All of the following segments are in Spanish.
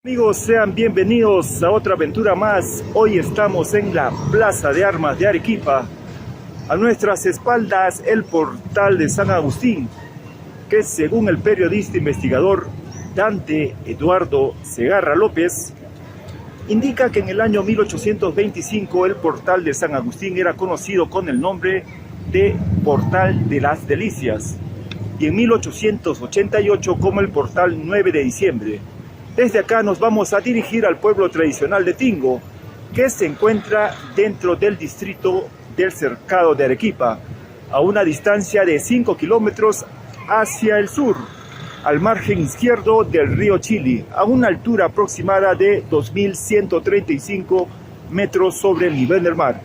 Amigos, sean bienvenidos a otra aventura más. Hoy estamos en la Plaza de Armas de Arequipa. A nuestras espaldas el portal de San Agustín, que según el periodista investigador Dante Eduardo Segarra López, indica que en el año 1825 el portal de San Agustín era conocido con el nombre de Portal de las Delicias y en 1888 como el portal 9 de diciembre. Desde acá nos vamos a dirigir al pueblo tradicional de Tingo, que se encuentra dentro del distrito del Cercado de Arequipa, a una distancia de 5 kilómetros hacia el sur, al margen izquierdo del río Chili, a una altura aproximada de 2.135 metros sobre el nivel del mar.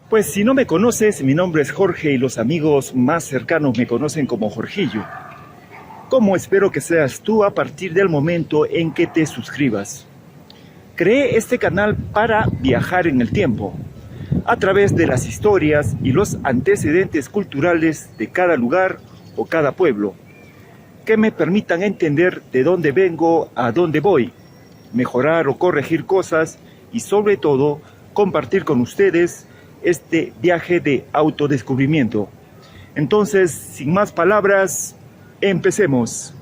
Pues si no me conoces, mi nombre es Jorge y los amigos más cercanos me conocen como Jorgillo. Como espero que seas tú a partir del momento en que te suscribas. Creé este canal para viajar en el tiempo, a través de las historias y los antecedentes culturales de cada lugar o cada pueblo, que me permitan entender de dónde vengo, a dónde voy, mejorar o corregir cosas y sobre todo compartir con ustedes este viaje de autodescubrimiento. Entonces, sin más palabras, empecemos.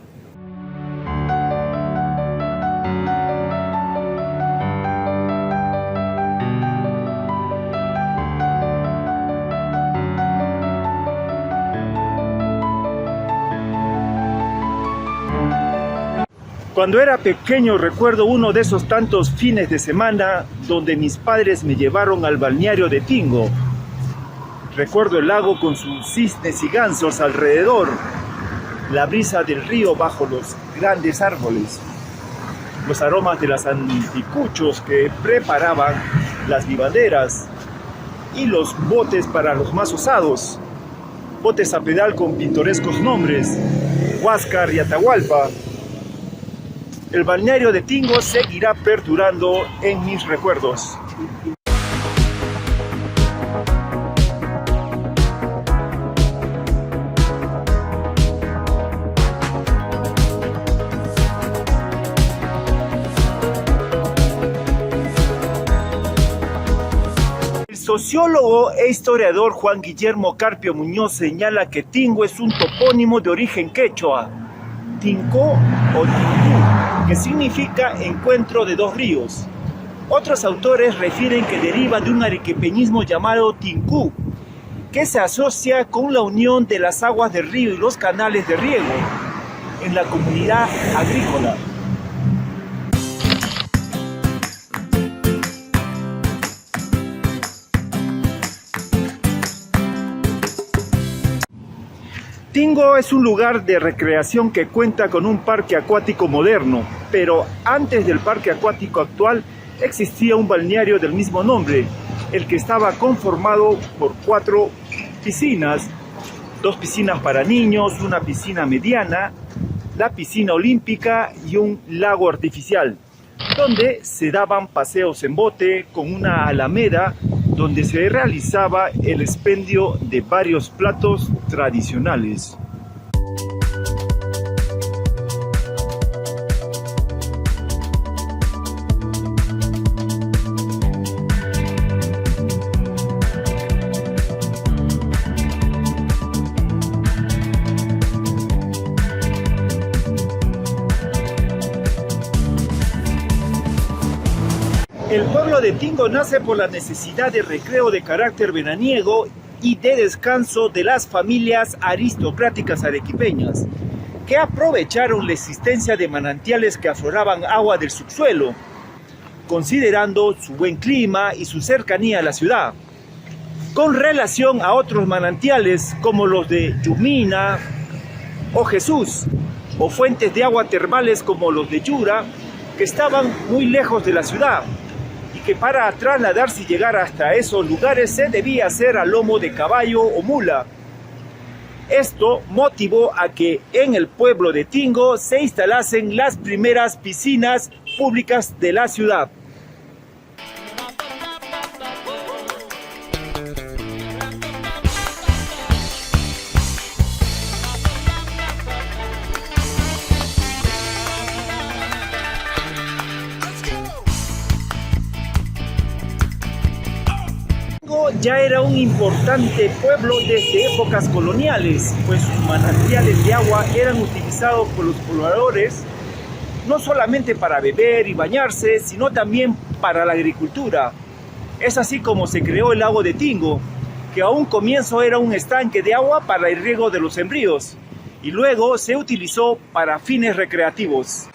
Cuando era pequeño recuerdo uno de esos tantos fines de semana donde mis padres me llevaron al balneario de Tingo. Recuerdo el lago con sus cisnes y gansos alrededor, la brisa del río bajo los grandes árboles, los aromas de los anticuchos que preparaban las vivaderas y los botes para los más osados, botes a pedal con pintorescos nombres, Huáscar y Atahualpa. El balneario de Tingo seguirá perdurando en mis recuerdos. El sociólogo e historiador Juan Guillermo Carpio Muñoz señala que Tingo es un topónimo de origen quechua, Tinco o Tincú, que significa encuentro de dos ríos. Otros autores refieren que deriva de un arequipeñismo llamado Tincú, que se asocia con la unión de las aguas del río y los canales de riego en la comunidad agrícola. Tingo es un lugar de recreación que cuenta con un parque acuático moderno, pero antes del parque acuático actual existía un balneario del mismo nombre, el que estaba conformado por 4 piscinas, 2 piscinas para niños, una piscina mediana, la piscina olímpica y un lago artificial, donde se daban paseos en bote con una alameda donde se realizaba el expendio de varios platos tradicionales. El pueblo de Tingo nace por la necesidad de recreo de carácter veraniego y de descanso de las familias aristocráticas arequipeñas, que aprovecharon la existencia de manantiales que afloraban agua del subsuelo, considerando su buen clima y su cercanía a la ciudad, con relación a otros manantiales como los de Yumina o Jesús, o fuentes de agua termales como los de Yura, que estaban muy lejos de la ciudad, que para trasladarse y llegar hasta esos lugares se debía hacer a lomo de caballo o mula. Esto motivó a que en el pueblo de Tingo se instalasen las primeras piscinas públicas de la ciudad. Ya era un importante pueblo desde épocas coloniales, pues sus manantiales de agua eran utilizados por los pobladores no solamente para beber y bañarse, sino también para la agricultura. Es así como se creó el lago de Tingo, que a un comienzo era un estanque de agua para el riego de los sembríos, y luego se utilizó para fines recreativos.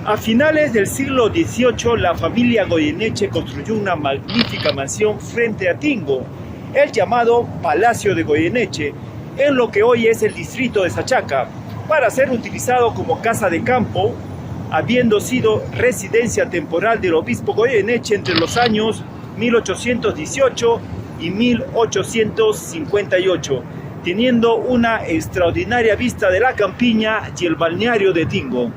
A finales del siglo XVIII, la familia Goyeneche construyó una magnífica mansión frente a Tingo, el llamado Palacio de Goyeneche, en lo que hoy es el distrito de Sachaca, para ser utilizado como casa de campo, habiendo sido residencia temporal del obispo Goyeneche entre los años 1818 y 1858, teniendo una extraordinaria vista de la campiña y el balneario de Tingo.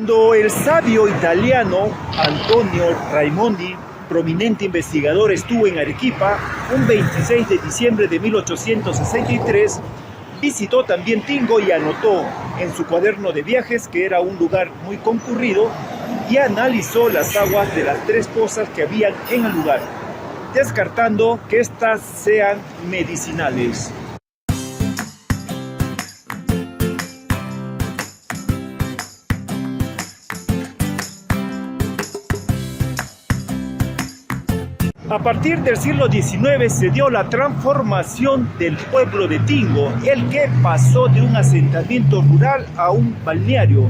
Cuando el sabio italiano Antonio Raimondi, prominente investigador, estuvo en Arequipa, un 26 de diciembre de 1863, visitó también Tingo y anotó en su cuaderno de viajes que era un lugar muy concurrido y analizó las aguas de las tres pozas que habían en el lugar, descartando que éstas sean medicinales. A partir del siglo XIX se dio la transformación del pueblo de Tingo, el que pasó de un asentamiento rural a un balneario,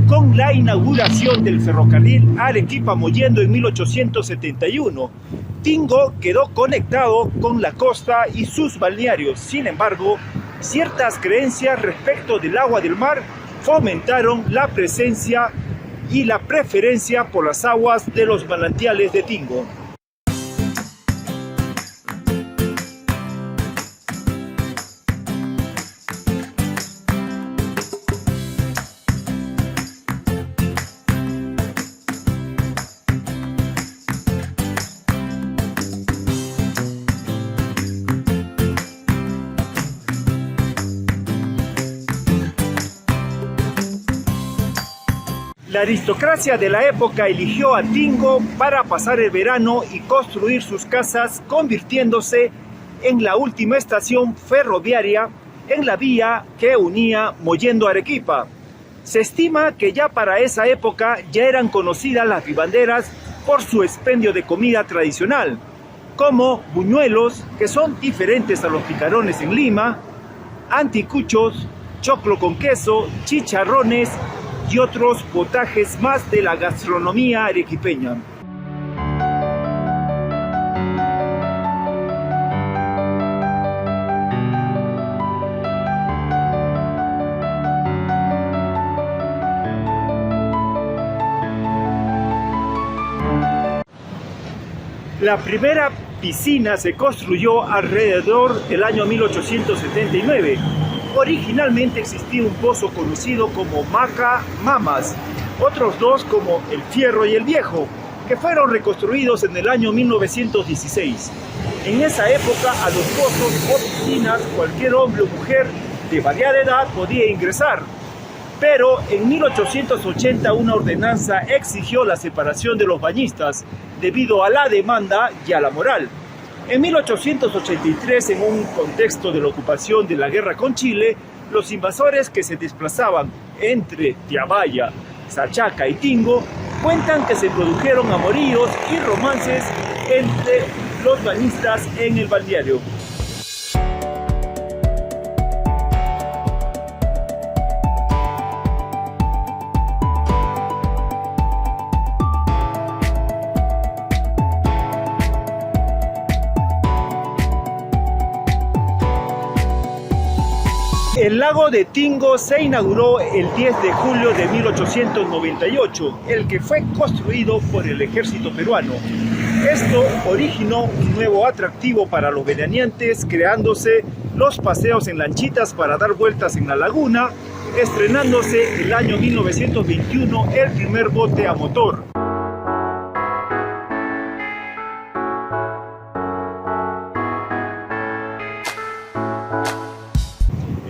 con la inauguración del ferrocarril Arequipa-Mollendo en 1871. Tingo quedó conectado con la costa y sus balnearios. Sin embargo, ciertas creencias respecto del agua del mar fomentaron la presencia y la preferencia por las aguas de los manantiales de Tingo. La aristocracia de la época eligió a Tingo para pasar el verano y construir sus casas, convirtiéndose en la última estación ferroviaria en la vía que unía Mollendo a Arequipa. Se estima que ya para esa época ya eran conocidas las vivanderas por su expendio de comida tradicional, como buñuelos, que son diferentes a los picarones en Lima, anticuchos, choclo con queso, chicharrones y otros potajes más de la gastronomía arequipeña. La primera piscina se construyó alrededor del año 1879. Originalmente existía un pozo conocido como Maca Mamas, Otros dos como El Fierro y El Viejo, que fueron reconstruidos en el año 1916. En esa época a los pozos o piscinas cualquier hombre o mujer de variada edad podía ingresar, pero en 1880 una ordenanza exigió la separación de los bañistas debido a la demanda y a la moral. En 1883, en un contexto de la ocupación de la guerra con Chile, los invasores que se desplazaban entre Tiabaya, Sachaca y Tingo cuentan que se produjeron amoríos y romances entre los bañistas en el balneario. El lago de Tingo se inauguró el 10 de julio de 1898, el que fue construido por el ejército peruano. Esto originó un nuevo atractivo para los veraneantes, creándose los paseos en lanchitas para dar vueltas en la laguna, estrenándose el año 1921 el primer bote a motor.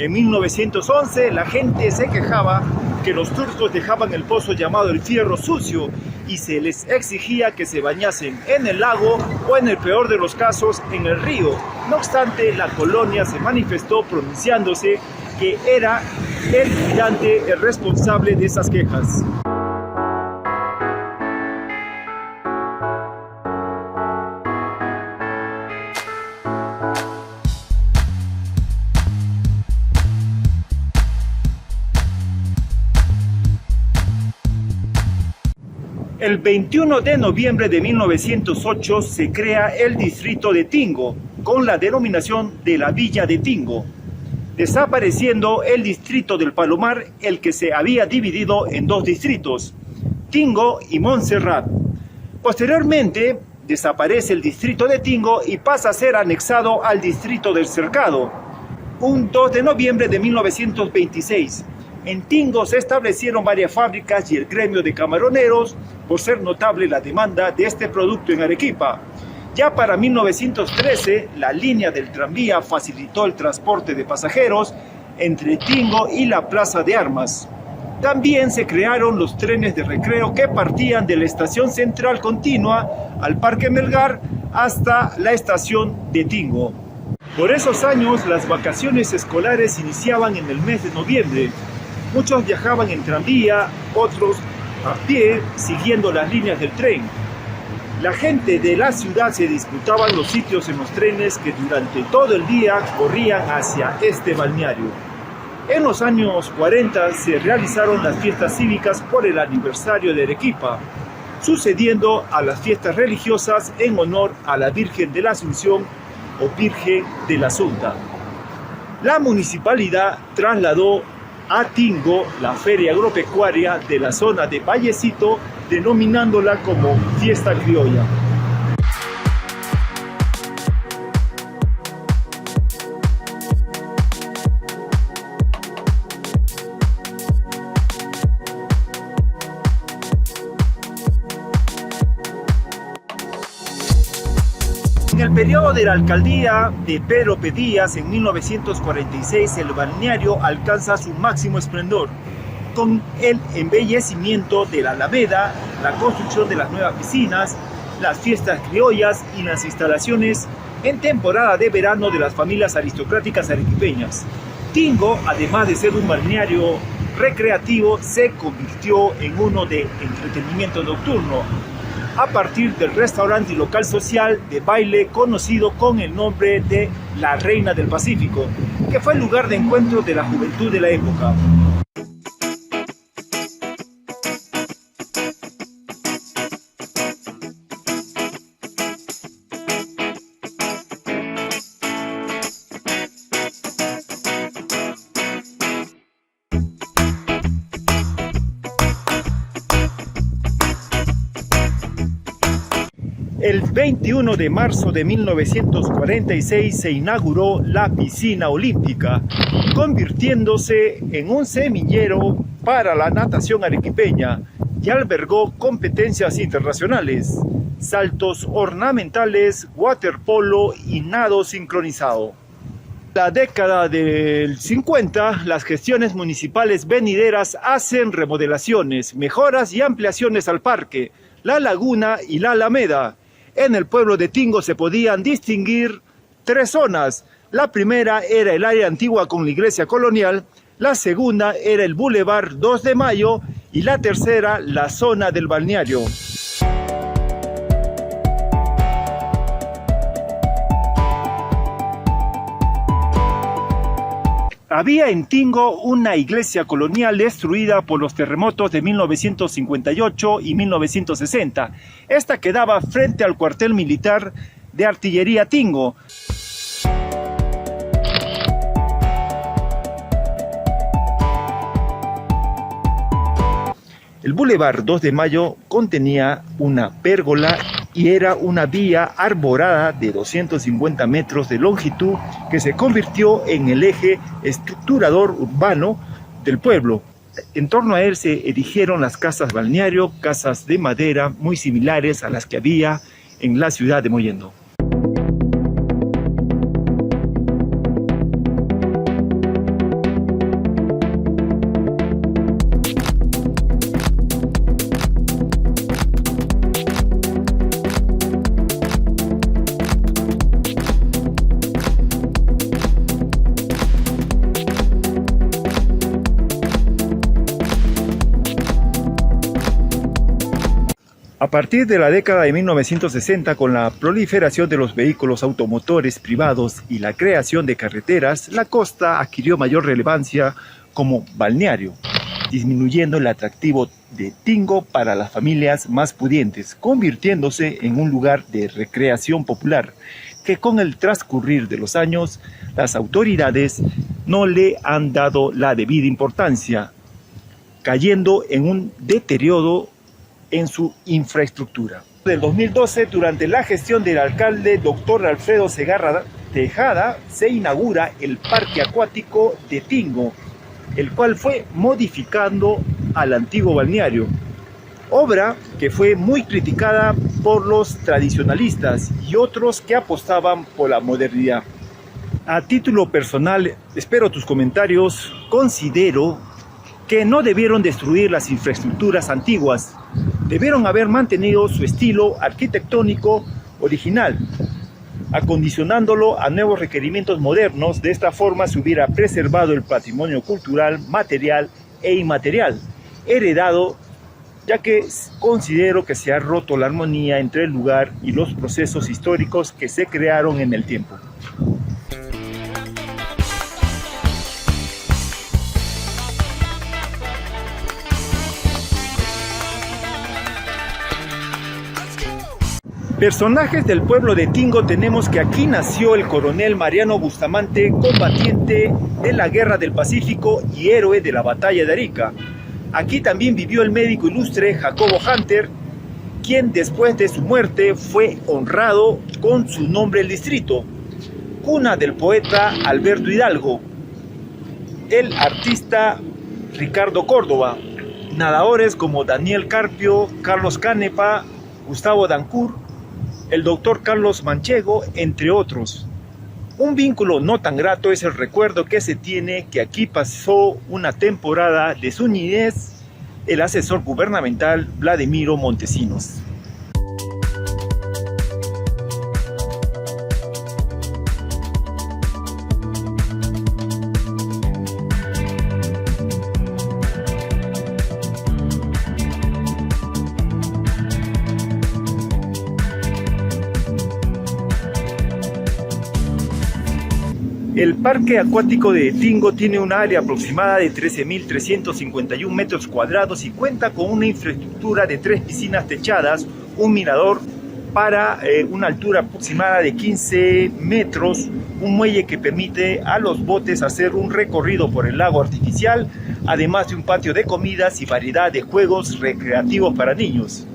En 1911 la gente se quejaba que los turcos dejaban el pozo llamado El Fierro sucio y se les exigía que se bañasen en el lago o, en el peor de los casos, en el río. No obstante, la colonia se manifestó pronunciándose que era el mirante el responsable de esas quejas. El 21 de noviembre de 1908 se crea el distrito de Tingo, con la denominación de la Villa de Tingo, desapareciendo el distrito del Palomar, el que se había dividido en dos distritos, Tingo y Montserrat. Posteriormente desaparece el distrito de Tingo y pasa a ser anexado al distrito del Cercado, un 2 de noviembre de 1926. En Tingo se establecieron varias fábricas y el gremio de camaroneros, por ser notable la demanda de este producto en Arequipa. Ya para 1913, la línea del tranvía facilitó el transporte de pasajeros entre Tingo y la Plaza de Armas. También se crearon los trenes de recreo que partían de la estación central continua al Parque Melgar hasta la estación de Tingo. Por esos años, las vacaciones escolares iniciaban en el mes de noviembre. Muchos viajaban en tranvía, otros a pie, siguiendo las líneas del tren. La gente de la ciudad se disputaban los sitios en los trenes que durante todo el día corrían hacia este balneario. En los años 40 se realizaron las fiestas cívicas por el aniversario de Arequipa, sucediendo a las fiestas religiosas en honor a la Virgen de la Asunción o Virgen de la Asunta. La municipalidad trasladó a Tingo la feria agropecuaria de la zona de Vallecito, denominándola como Fiesta Criolla. En el periodo de la alcaldía de Pedro P. Díaz, en 1946, el balneario alcanza su máximo esplendor, con el embellecimiento de la Alameda, la construcción de las nuevas piscinas, las fiestas criollas y las instalaciones en temporada de verano de las familias aristocráticas arequipeñas. Tingo, además de ser un balneario recreativo, se convirtió en uno de entretenimiento nocturno, a partir del restaurante y local social de baile conocido con el nombre de La Reina del Pacífico, que fue el lugar de encuentro de la juventud de la época. El 21 de marzo de 1946 se inauguró la piscina olímpica, convirtiéndose en un semillero para la natación arequipeña, y albergó competencias internacionales, saltos ornamentales, waterpolo y nado sincronizado. En la década del 50, las gestiones municipales venideras hacen remodelaciones, mejoras y ampliaciones al parque, la laguna y la alameda. En el pueblo de Tingo se podían distinguir tres zonas. La primera era el área antigua con la iglesia colonial, la segunda era el Boulevard 2 de Mayo y la tercera la zona del balneario. Había en Tingo una iglesia colonial destruida por los terremotos de 1958 y 1960. Esta quedaba frente al cuartel militar de artillería Tingo. El Boulevard 2 de Mayo contenía una pérgola y era una vía arborada de 250 metros de longitud que se convirtió en el eje estructurador urbano del pueblo. En torno a él se erigieron las casas balneario, casas de madera muy similares a las que había en la ciudad de Mollendo. A partir de la década de 1960, con la proliferación de los vehículos automotores privados y la creación de carreteras, la costa adquirió mayor relevancia como balneario, disminuyendo el atractivo de Tingo para las familias más pudientes, convirtiéndose en un lugar de recreación popular, que con el transcurrir de los años, las autoridades no le han dado la debida importancia, cayendo en un deterioro en su infraestructura. Del 2012, durante la gestión del alcalde Dr. Alfredo Segarra Tejada, se inaugura el Parque Acuático de Tingo, el cual fue modificando al antiguo balneario, obra que fue muy criticada por los tradicionalistas y otros que apostaban por la modernidad. A título personal, espero tus comentarios. Considero que no debieron destruir las infraestructuras antiguas, debieron haber mantenido su estilo arquitectónico original, acondicionándolo a nuevos requerimientos modernos. De esta forma se hubiera preservado el patrimonio cultural, material e inmaterial heredado, ya que considero que se ha roto la armonía entre el lugar y los procesos históricos que se crearon en el tiempo. Personajes del pueblo de Tingo, tenemos que aquí nació el coronel Mariano Bustamante, combatiente de la Guerra del Pacífico y héroe de la Batalla de Arica. Aquí también vivió el médico ilustre Jacobo Hunter, quien después de su muerte fue honrado con su nombre el distrito, cuna del poeta Alberto Hidalgo, el artista Ricardo Córdoba, nadadores como Daniel Carpio, Carlos Canepa, Gustavo Dancur, el doctor Carlos Manchego, entre otros. Un vínculo no tan grato es el recuerdo que se tiene que aquí pasó una temporada de su niñez el asesor gubernamental Vladimiro Montesinos. El Parque Acuático de Tingo tiene un área aproximada de 13.351 metros cuadrados y cuenta con una infraestructura de 3 piscinas techadas, un mirador para una altura aproximada de 15 metros, un muelle que permite a los botes hacer un recorrido por el lago artificial, además de un patio de comidas y variedad de juegos recreativos para niños.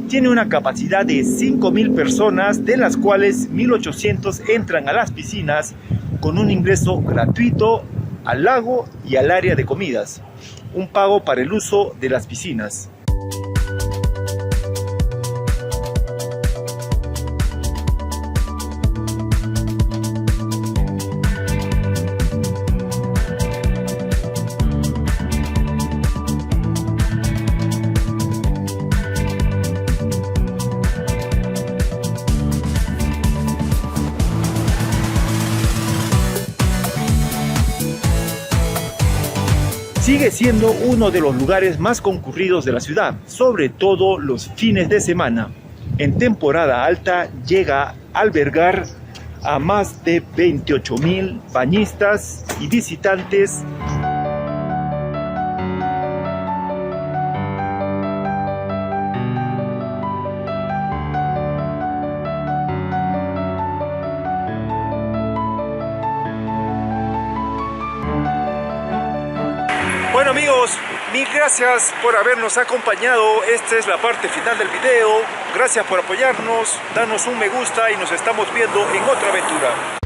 Tiene una capacidad de 5.000 personas, de las cuales 1.800 entran a las piscinas, con un ingreso gratuito al lago y al área de comidas, un pago para el uso de las piscinas. Sigue siendo uno de los lugares más concurridos de la ciudad, sobre todo los fines de semana. En temporada alta llega a albergar a más de 28.000 bañistas y visitantes. Bueno amigos, mil gracias por habernos acompañado. Esta es la parte final del video. Gracias por apoyarnos, danos un me gusta y nos estamos viendo en otra aventura.